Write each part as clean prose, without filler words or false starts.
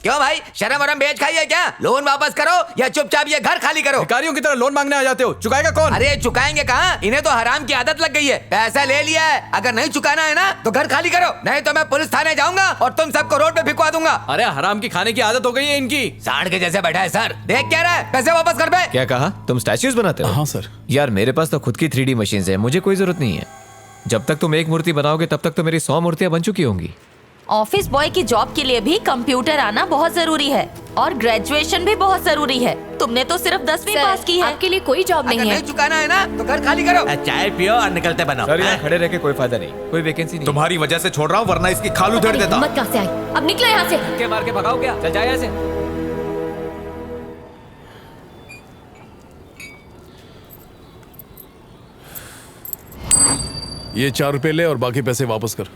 क्यों भाई, शर्म वरम बेच खाई है क्या? लोन वापस करो या चुपचाप ये घर खाली करो। भिखारियों की तरह लोन मांगने आ जाते हो, चुकाएगा कौन? अरे चुकाएंगे कहाँ, इन्हें तो हराम की आदत लग गई है। पैसा ले लिया है, अगर नहीं चुकाना है ना तो घर खाली करो, नहीं तो मैं पुलिस थाने जाऊंगा और तुम सबको रोड पे भिजवा दूंगा। अरे हराम की खाने की आदत हो गई है इनकी। सांड के जैसे बैठा है सर, देख क्या रहा है, पैसे वापस कर बे। क्या कहा? तुम स्टैच्यूज बनाते हो? हाँ सर। यार मेरे पास तो खुद की 3D मशीन है, मुझे कोई जरूरत नहीं है। जब तक तुम एक मूर्ति बनाओगे तब तक तो मेरी 100 मूर्तियां बन चुकी होंगी। ऑफिस बॉय की जॉब के लिए भी कंप्यूटर आना बहुत जरूरी है और ग्रेजुएशन भी बहुत जरूरी है। तुमने तो सिर्फ 10वीं पास की है। आपके लिए कोई जॉब अगर नहीं है। नहीं चुकाना है ना तो घर खाली करो। चाय पियो और निकलते बनो। सर यहाँ खड़े रह के कोई फायदा नहीं, कोई वैकेंसी नहीं। तुम्हारी वजह से छोड़ रहा हूँ, वरना इसकी खाल उधेड़ देता। हिम्मत कहाँ से आई? अब निकलो यहाँ से। के मार के भगाओ क्या? चल जाए यहाँ से। ये 4 रुपए ले और बाकी पैसे वापस कर।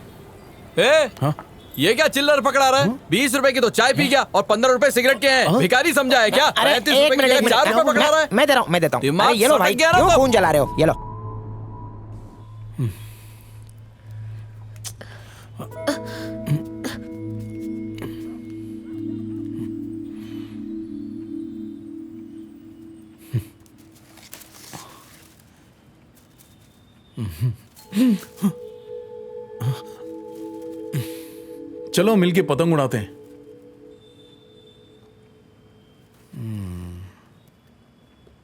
हाँ? ये क्या चिल्लर पकड़ा रहा है? 20 रुपए की तो चाय पी गया और 15 रुपए सिगरेट के हैं। भिखारी समझा है क्या? अरे 35 एक रुपए के मिनट, लिए एक 4 रुपए पकड़ा रहा है। मैं दे रहा हूँ, मैं देता हूँ। दिमाग अरे ये लो सटक भाई, गया ना क्यों तब? फोन चला रहे हो? ये लो। चलो मिलके पतंग उड़ाते हैं।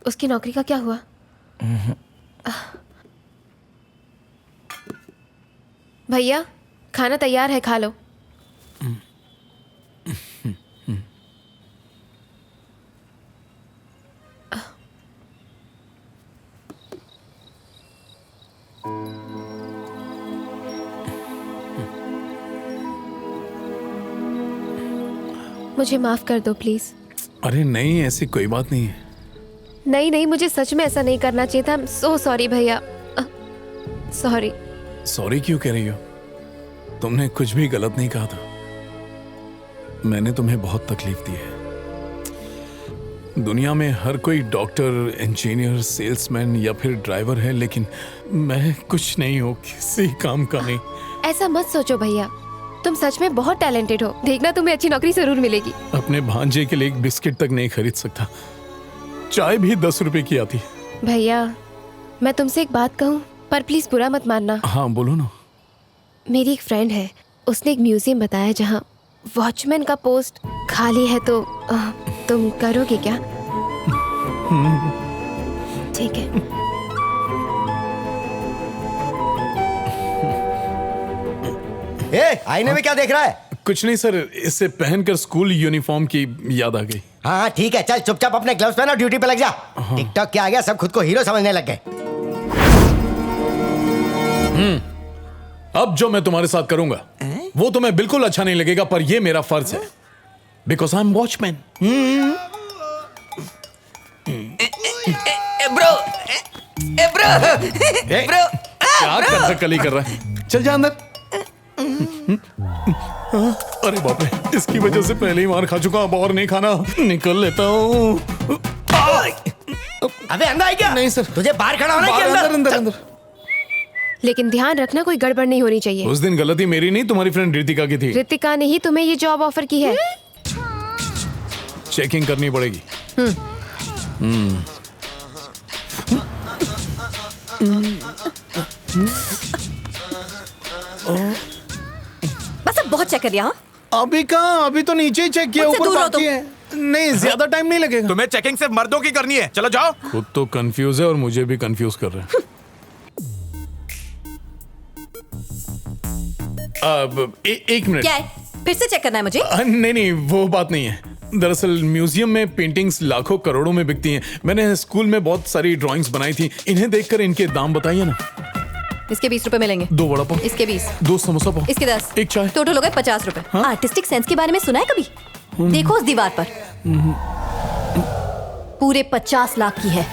उसकी नौकरी का क्या हुआ? भैया खाना तैयार है, खा लो। मुझे माफ कर दो प्लीज। अरे नहीं, ऐसी कोई बात नहीं है। नहीं नहीं, मुझे सच में ऐसा नहीं करना चाहिए था। सो सॉरी भैया, सॉरी। सॉरी क्यों कह रही हो? तुमने कुछ भी गलत नहीं कहा था। मैंने तुम्हें बहुत तकलीफ दी है। दुनिया में हर कोई डॉक्टर, इंजीनियर, सेल्समैन या फिर ड्राइवर है, लेकिन मैं कुछ नहीं हूँ, किसी काम का नहीं। ऐसा मत सोचो भैया, तुम सच में बहुत टैलेंटेड हो। देखना तुम्हें अच्छी नौकरी जरूर मिलेगी। अपने भांजे के लिए एक बिस्किट तक नहीं खरीद सकता, चाय भी 10 रुपए की आती है। भैया मैं तुमसे एक बात कहूँ, पर प्लीज बुरा मत मानना। हाँ बोलो ना। मेरी एक फ्रेंड है, उसने एक म्यूजियम बताया जहाँ वॉचमैन का पोस्ट खाली है, तो तुम करोगे क्या? ठीक है। आईने में क्या देख रहा है? कुछ नहीं सर, इससे पहनकर स्कूल यूनिफॉर्म की याद आ गई। हाँ ठीक है, चल चुपचाप अपने ग्लव्स पहन और ड्यूटी पे लग जा। टिकटॉक क्या आ गया, सब खुद को हीरो समझने लग गए। अब जो मैं तुम्हारे साथ करूंगा वो तुम्हें बिल्कुल अच्छा नहीं लगेगा, पर ये मेरा फर्ज है, because I am watchman. Bro क्या कथकली कर रहा है? चल जा अंदर। अरे बाप रे, इसकी वजह से पहले ही मार खा चुका, अब और नहीं खाना। निकल लेता हूँ। अबे अंदर आई क्या? नहीं सर। तुझे बाहर खड़ा होना है कि अंदर अंदर अंदर। लेकिन ध्यान रखना, कोई गड़बड़ नहीं होनी चाहिए। उस दिन गलती मेरी नहीं, तुम्हारी फ्रेंड रितिका की थी। रितिका ने ही तुम्हें ये जॉब ऑफर की है। चेकिंग करनी पड़ेगी। बस अब बहुत चेक कर लिया। अभी कहाँ, अभी तो नीचे ही चेक किया, मुझसे ऊपर दूर हो बाकी है। नहीं, ज्यादा टाइम नहीं लगेगा। तुम्हें चेकिंग सिर्फ मर्दों की करनी है, चलो जाओ। खुद तो कंफ्यूज है और मुझे भी कंफ्यूज कर रहे हैं। अब एक मिनट। क्या है, फिर से चेक करना है मुझे? नहीं नहीं, वो बात नहीं है। दरअसल म्यूजियम में पेंटिंग्स लाखों करोड़ों में बिकती हैं। मैंने स्कूल में बहुत सारी ड्राइंग्स बनाई थी, इन्हें देखकर इनके दाम बताइए ना। इसके 20 रुपए मिलेंगे। 2 वड़ा पाव, इसके 20, 2 समोसा पाव, इसके 10, एक चाय। टोटल हो गए 50 रुपए। आर्टिस्टिक सेंस के बारे में सुना है कभी? देखो उस दीवार पर, पूरे 50 लाख की है।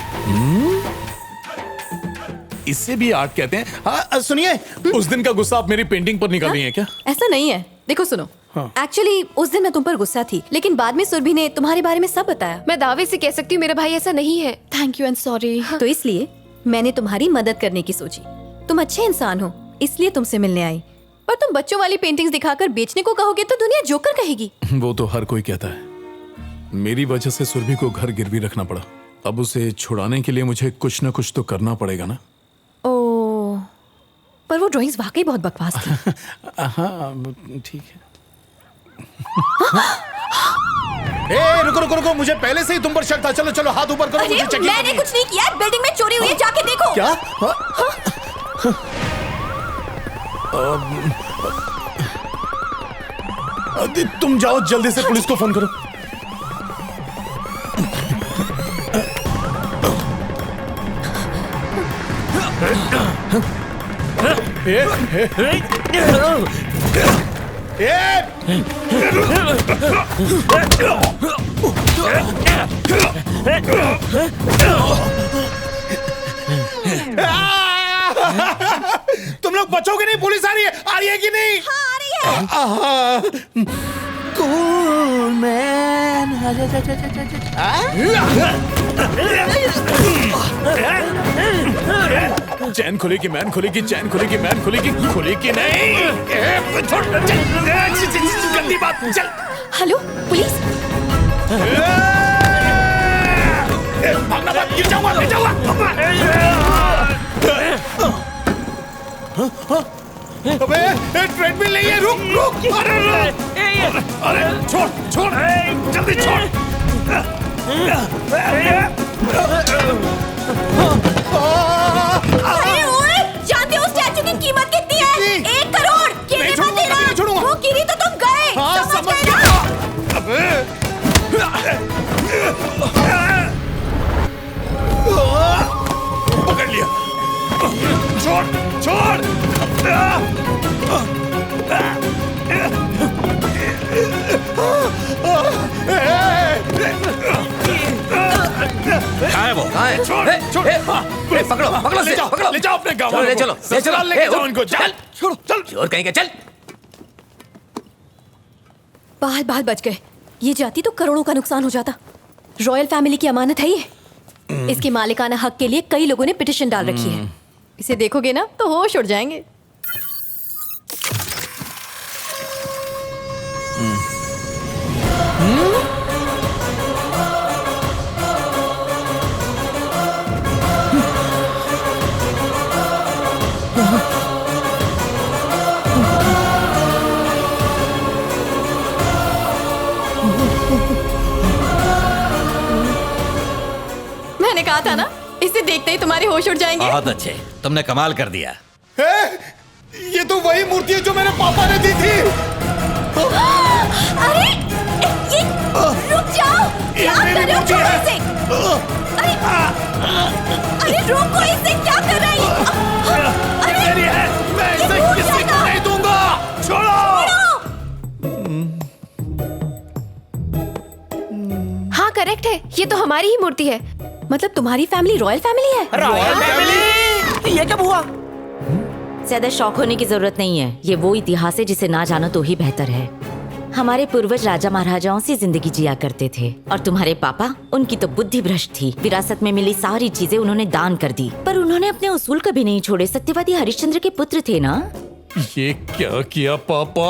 इससे भी आर्ट कहते हैं। हाँ सुनिए, उस दिन का गुस्सा आप मेरी पेंटिंग पर निकाल रही हैं क्या? ऐसा नहीं है, देखो सुनो। हाँ। एक्चुअली उस दिन मैं तुम पर गुस्सा थी, लेकिन बाद में सुरभि ने तुम्हारे बारे में सब बताया। मैं दावे से कह सकती हूँ मेरा भाई ऐसा नहीं है। Thank you and sorry. तो इसलिए मैंने तुम्हारी मदद करने की सोची। तुम अच्छे इंसान हो, इसलिए तुमसे मिलने आई। पर तुम बच्चों वाली पेंटिंग्स दिखाकर बेचने को कहोगे तो दुनिया जोकर कहेगी। वो तो हर कोई कहता है। मेरी वजह से सुरभि को घर गिरवी रखना पड़ा। अब उसे छुड़ाने के लिए मुझे कुछ ना कुछ तो करना पड़ेगा ना। ओह, पर वो ड्राइंग्स वाकई बहुत बकवास थी। हाँ ठीक है। ए, रुको रुको रुको, मुझे पहले से ही तुम पर शक था। चलो चलो हाथ ऊपर करो, मुझे चेकिंग मैंने करनी है। कुछ नहीं किया, बिल्डिंग में चोरी हुई है, जाके देखो। क्या? तुम जाओ जल्दी से, पुलिस को फोन करो। तुम लोग बचोगे नहीं, पुलिस आ रही है कि नहीं? हाँ, आ रही है। Cool man. चैन खुलेगी, मैन खुलेगी, चैन खुलेगी, मैन खुलेगी, खुलेगी नहीं। गंदी बात। चल। Hello police. भागना मत, गिर जाऊंगा, गिर जाऊंगा। अबे ट्रेडमिल नहीं है, रुक रुक। अरे छोड़ छोड़, जल्दी छोड़। अरे ओए, जानते हो स्टैचू की कीमत कितनी है? 1 करोड़। गिरने मत देना। वो गिरी तो तुम गए। समझ गए ना? पकड़ लिया। छोड़ छोड़। वो कहाँ है? छोड़, ए, छोड़। ए, ए, पकड़ो पकड़ो ले से, जाओ, पकड़ो। ले जाओ अपने गाँव चलो, ले वालों चलो, को। ले चलो। ससुराल लेके ए, जाओ उठ, इनको। चल। छोड़ो, चल। चोर कहीं का, चल। बाल बाल बच गए। ये जाती तो करोड़ों का नुकसान हो जाता। रॉयल फैमिली की अमानत है ये। इसके मालिकाना हक के लिए कई लोगों ने पिटिशन डाल रखी है। इसे देखोगे ना तो होश उड़ जाएंगे। मैंने कहा था ना, इसे देखते ही तुम्हारे होश उड़ जाएंगे। बहुत अच्छे, तुमने कमाल कर दिया। ये तो वही मूर्ति है जो मेरे पापा ने दी थी। अरे ये रुक जाओ। क्या कर रहे हो? छोड़ो इसे। अरे अरे रोको इसे, क्या कर रहा है? अरे मेरी है, मैं ये इसे टूट किसी को जाएगा। नहीं दूंगा। छोड़ो। हाँ करेक्ट है, ये तो हमारी ही मूर्ति है। मतलब तुम्हारी फैमिली रॉयल फैमिली है? Royal family? ये कब हुआ? ज्यादा शौक होने की जरूरत नहीं है। ये वो इतिहास है जिसे ना जानो तो ही बेहतर है। हमारे पूर्वज राजा महाराजाओं से जिंदगी जिया करते थे और तुम्हारे पापा, उनकी तो बुद्धि भ्रष्ट थी। विरासत में मिली सारी चीजें उन्होंने दान कर दी, पर उन्होंने अपने उसूल कभी नहीं छोड़े। सत्यवादी हरिश्चंद्र के पुत्र थे ना। ये क्या किया पापा?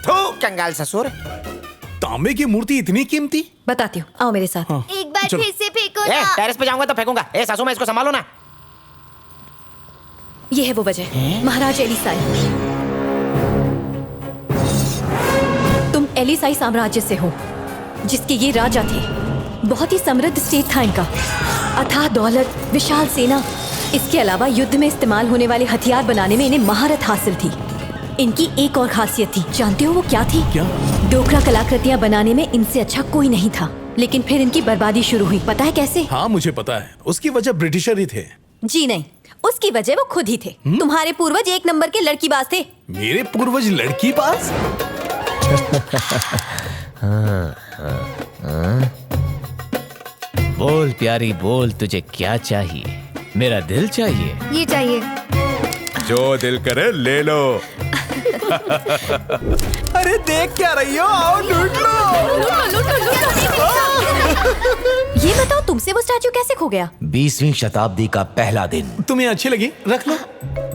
थू कंगाल ससुर। तांबे की मूर्ति इतनी कीमती? बताती हूँ, आओ मेरे साथ। एक बार चलो। फिर से फेंको ए, ना। टेरेस पे जाऊंगा तो फेंकूंगा। ए सासू माँ, इसको संभालो ना। ये है वो वजह। महाराज एलिसाई। तुम एलिसाई साम्राज्य से हो, जिसके ये राजा थे। बहुत ही समृद्ध स्टेट था इनका। अथाह दौलत, विशाल सेना। इसके अलावा युद्ध में इस्तेमाल होने वाले हथियार बनाने में इन्हें महारत हासिल थी। इनकी एक और खासियत थी, जानते हो वो क्या थी? क्या? डोकरा कलाकृतियां बनाने में इनसे अच्छा कोई नहीं था। लेकिन फिर इनकी बर्बादी शुरू हुई। पता है कैसे? हाँ मुझे पता है, उसकी वजह ब्रिटिशर ही थे। जी नहीं, उसकी वजह वो खुद ही थे। तुम्हारे पूर्वज 1 नंबर के लड़कीबाज थे। मेरे पूर्वज लड़की पास? बोल प्यारी बोल, तुझे क्या चाहिए? मेरा दिल चाहिए। ये चाहिए। जो दिल करे ले लो। अरे देख क्या रही हो? आओ लूट लो। ये बताओ, तुमसे वो स्टैचू कैसे खो गया? 20वीं शताब्दी का पहला दिन। तुम्हें अच्छी लगी? रख लो।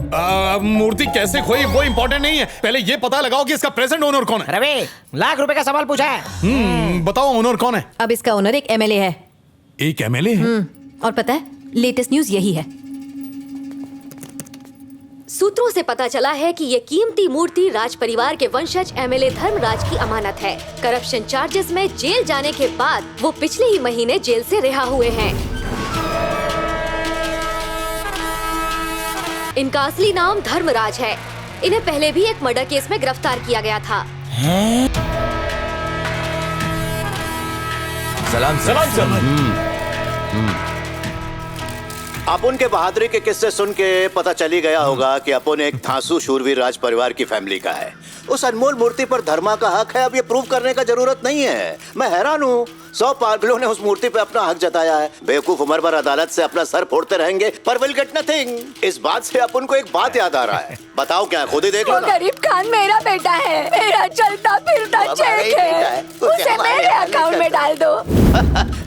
मूर्ति कैसे खोई वो इम्पोर्टेंट नहीं है, पहले ये पता लगाओ कि इसका प्रेजेंट ओनर कौन है। रवि, ₹1,00,000 का सवाल पूछा है। बताओ ओनर कौन है। अब इसका ओनर एक एमएलए है। एक एमएलए है? और पता है लेटेस्ट न्यूज यही है। सूत्रों से पता चला है कि ये कीमती मूर्ति राज परिवार के वंशज एमएलए धर्मराज की अमानत है। करप्शन चार्जेस में जेल जाने के बाद वो पिछले ही महीने जेल से रिहा हुए हैं। इनका असली नाम धर्मराज है। इन्हें पहले भी एक मर्डर केस में गिरफ्तार किया गया था। सलाम सलाम। अपुन के बहादुरी के किस्से सुन के पता चली गया होगा कि अपुन एक धांसू शूरवीर राज परिवार की फैमिली का है। उस अनमोल मूर्ति पर धर्मा का हक है, अब ये प्रूव करने का जरूरत नहीं है। मैं हैरान हूँ, 100 पागलों ने उस मूर्ति पे अपना हक जताया है। बेवकूफ उम्र भर अदालत से अपना सर फोड़ते रहेंगे पर विल गेट नथिंग। इस बात से अपुन को एक बात याद आ रहा है। बताओ क्या, खुद ही देख लो ना। गरीब खान मेरा बेटा है, मेरा चलता फिरता चेक है, उसे मेरे अकाउंट में डाल दो।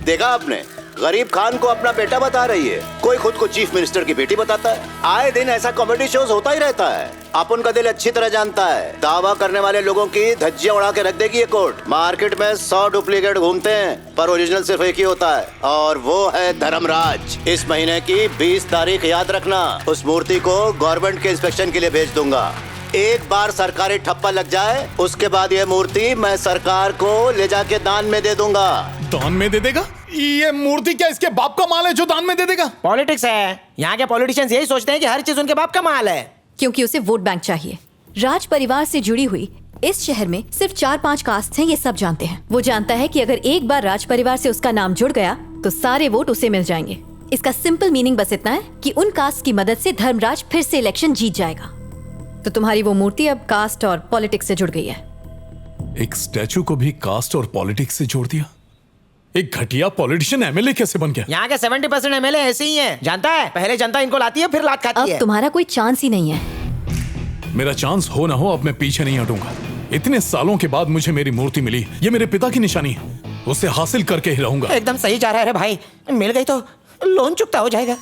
देखा आपने, गरीब खान को अपना बेटा बता रही है, कोई खुद को चीफ मिनिस्टर की बेटी बताता है। आए दिन ऐसा कॉमेडी शोज होता ही रहता है। अपन का दिल अच्छी तरह जानता है, दावा करने वाले लोगों की धज्जियां उड़ा के रख देगी ये कोर्ट। मार्केट में 100 डुप्लीकेट घूमते हैं पर ओरिजिनल सिर्फ एक ही होता है, और वो है धर्मराज। इस महीने की 20 तारीख याद रखना। उस मूर्ति को गवर्नमेंट के इंस्पेक्शन के लिए भेज दूंगा। एक बार सरकारी ठप्पा लग जाए उसके बाद ये मूर्ति मैं सरकार को ले जाके दान में दे दूंगा। दान में दे देगा? ये मूर्ति क्या इसके बाप का माल है जो दान में दे देगा? पॉलिटिक्स है, यहाँ के पॉलिटिशियंस यही सोचते हैं कि हर चीज उनके बाप का माल है। क्योंकि उसे वोट बैंक चाहिए। राज परिवार से जुड़ी हुई इस शहर में सिर्फ 4-5 कास्ट हैं, ये सब जानते हैं। वो जानता है कि अगर एक बार राज परिवार से उसका नाम जुड़ गया तो सारे वोट उसे मिल जाएंगे। इसका सिंपल मीनिंग बस इतना है कि उन कास्ट की मदद से धर्मराज फिर से इलेक्शन जीत जाएगा। तो तुम्हारी वो मूर्ति अब कास्ट और पॉलिटिक्स से जुड़ गई है। एक स्टैचू को भी कास्ट और पॉलिटिक्स से जोड़ दिया। एक घटिया पॉलिटिशियन एमएलए कैसे बन गया? यहाँ के 70% एमएलए ऐसे ही हैं। जानता है, पहले जनता इनको लाती है फिर लात खाती है। अब तुम्हारा कोई चांस ही नहीं है। मेरा चांस हो ना हो, अब मैं पीछे नहीं हटूंगा। इतने सालों के बाद मुझे मेरी मूर्ति मिली, ये मेरे पिता की निशानी है, उसे हासिल करके ही रहूंगा। एकदम सही जा रहा है रे भाई, मिल गई तो लोन चुकता हो जाएगा।